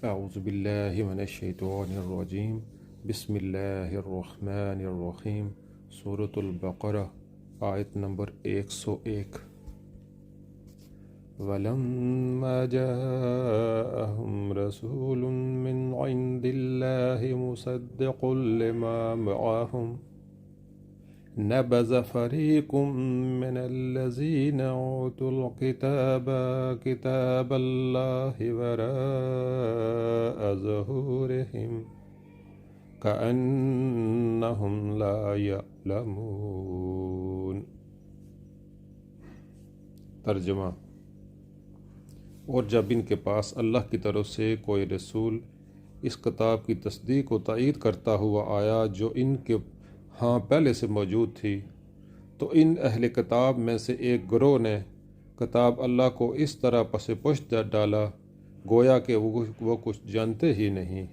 اعوذ باللہ من الشیطان الرجیم بسم اللہ الرحمن الرحیم سورۃ البقرہ آیت نمبر 101 وَلَمَّا جَاءَهُمْ رَسُولٌ مِّنْ عِندِ اللَّهِ مُصَدِّقٌ لِمَا مَعَهُمْ نبذ فريق من الذين أوتوا الكتاب كتاب الله وراء ظهورهم كأنهم لا يعلمون۔ ترجمہ: اور جب ان کے پاس اللہ کی طرف سے کوئی رسول اس کتاب کی تصدیق و تائید کرتا ہوا آیا جو ان کے ہاں پہلے سے موجود تھی، تو ان اہل کتاب میں سے ایک گروہ نے کتاب اللہ کو اس طرح پس پشت ڈالا گویا کہ وہ کچھ جانتے ہی نہیں۔